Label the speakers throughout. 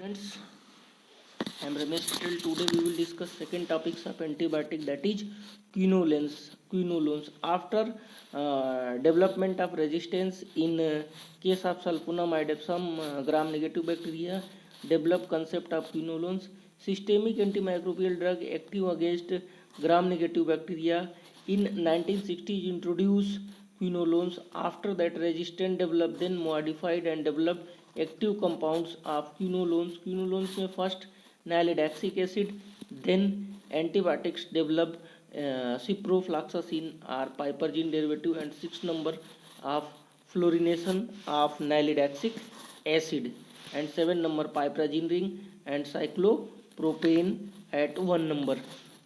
Speaker 1: Friends, I am Ramesh Patel. Today we will discuss second topics of antibiotic, that is quinolones. Quinolones. After development of resistance in case of Sulfonamide, some gram-negative bacteria develop concept of quinolones. Systemic antimicrobial drug active against gram-negative bacteria in 1960s introduced quinolones. After that, resistant developed, then modified and developed active compounds of quinolones. Quinolones में first nalidixic acid, then antibiotics developed ciprofloxacin or pipergine derivative, and 6 number of fluorination of nalidixic acid, and 7 number piperazine ring and cyclopropane at 1 number.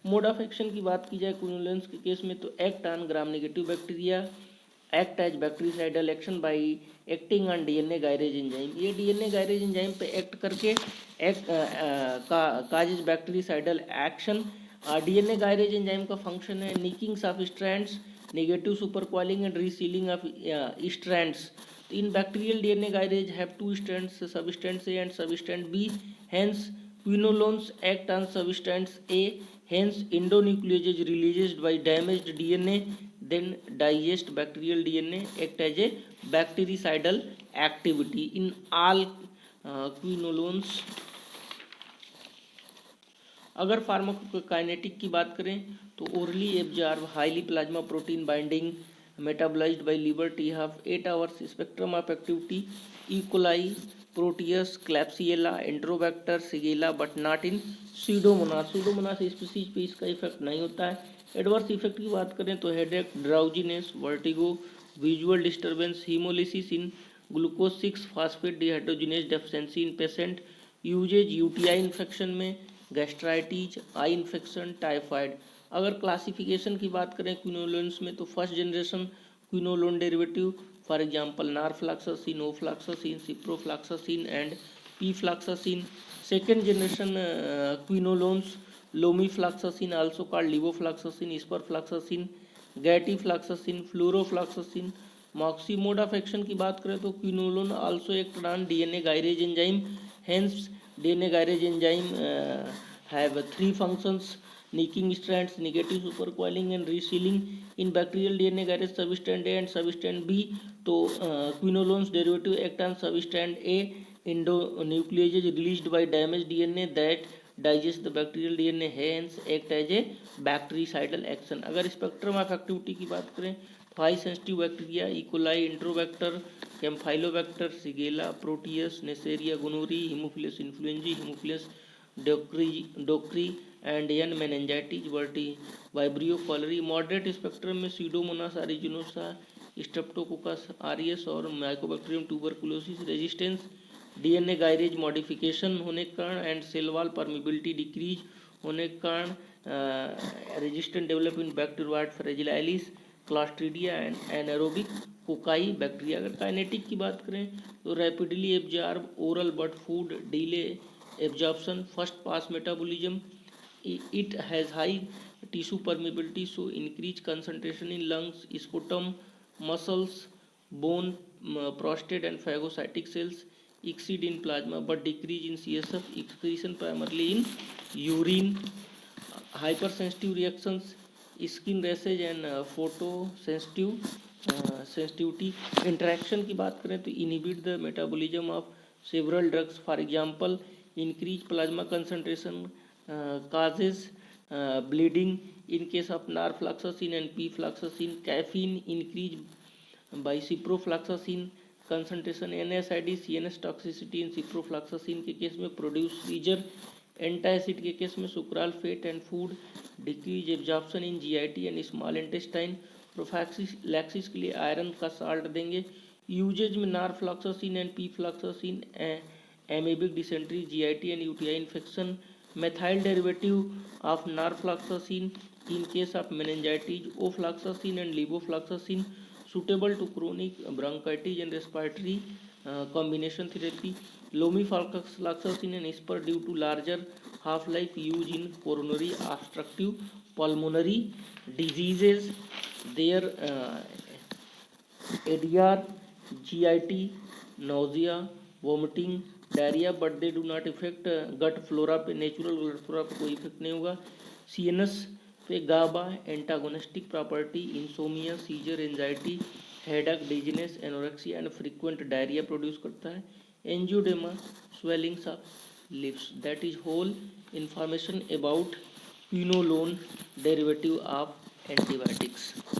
Speaker 1: Mode of action की बात की जाए quinolones के case में तो act on gram negative bacteria, act as bactericidal action by acting on DNA gyrase enzyme. ये DNA gyrase enzyme पे act करके causes bactericidal action. DNA gyrase enzyme का फंक्शन है nickings of strands, negative super coiling and resealing of strands. In bacterial DNA gyrase have two strands, substance A and substance B. Hence quinolones act on substance A. Hence, endonucleases released by damaged DNA then digest bacterial DNA, act as a bactericidal activity in all quinolones. अगर pharmacokinetic की बात करें तो orally absorb, highly plasma protein binding, metabolised by liver, T half 8 hours spectrum of activity. E coli, Proteus, Klebsiella, Enterobacter, Shigella, but not in Pseudomonas. Pseudomonas species पे इसका effect नहीं होता है. एडवर्स इफेक्ट की बात करें तो headache, drowsiness, vertigo, visual disturbance, haemolysis in glucose 6 phosphate dehydrogenase deficiency in patient. Uses UTI infection में, गैस्ट्राइटिस, आई इन्फेक्शन, टाइफाइड. अगर क्लासिफिकेशन की बात करें क्विनोलोन्स में तो first generation quinolone derivative, for example norfloxacin, ofloxacin, ciprofloxacin and pefloxacin. Second generation quinolones lomefloxacin, also called levofloxacin, sparfloxacin, gatifloxacin, fluorofloxacin. Moxi. Mode of action की बात करें तो quinolone also act on DNA gyrase enzyme. Hence DNA gairage enzyme have 3 functions: nicking strands, negative supercoiling and resealing. In bacterial DNA gairage substrand A and substrand B, तो quinolones derivative act on substrand A. Endonucleases released by damaged DNA that digest the bacterial DNA, hence act as a bactericidal action. अगर spectrum of activity की बात करें तो high sensitive bacteria, E coli, enterobacter, campylobacter, shigella, proteus, neisseria gonorrhoeae, haemophilus influenzae, haemophilus ducreyi and N meningitidis, वर्टी, vibrio cholerae. Moderate spectrum में pseudomonas aeruginosa, streptococcus aureus और mycobacterium tuberculosis. Resistance DNA gyrase modification होने के कारण and cell wall permeability decrease होने के कारण resistant develop in bacteroides fragilis, clostridia and anaerobic cocci bacteria. अगर काइनेटिक की बात करें तो rapidly absorb oral but food, delay absorption, first pass metabolism. It has high tissue permeability, so increase concentration in lungs, sputum, muscles, bone, prostate and phagocytic cells. Exceed in plasma but decrease in CSF. Excretion primarily in urine. Hypersensitive reactions, skin rashes and photosensitive sensitivity. Interaction की बात करें तो inhibit the metabolism of several drugs. For example, increase plasma concentration, causes bleeding. In case of narfloxacin and pfloxacin. Caffeine increase by ciprofloxacin concentration. NSAID, CNS toxicity in ciprofloxacin के case में produce seizure. Antacid के case में sucralfate and food, decrease absorption in GIT and small intestine. Prophylaxis के लिए iron का salt देंगे. Uses में norfloxacin and pefloxacin, amoebic dysentery, GIT and UTI infection. methyl derivative of narfloxacin in case of meningitis. Ofloxacin and levofloxacin suitable to chronic bronchitis and respiratory combination therapy. Lomifloxacin and spur due to larger half life used in coronary obstructive pulmonary diseases. Their ADR, GIT, nausea, vomiting, diarrhoea but they do not effect gut flora पे, natural gut flora पे कोई effect नहीं होगा। CNS पे GABA antagonistic property, insomnia, seizure, anxiety, headache, dizziness, anorexia and frequent diarrhoea produce करता है। Angioedema swellings of lips, that is whole information about quinolone derivative of antibiotics.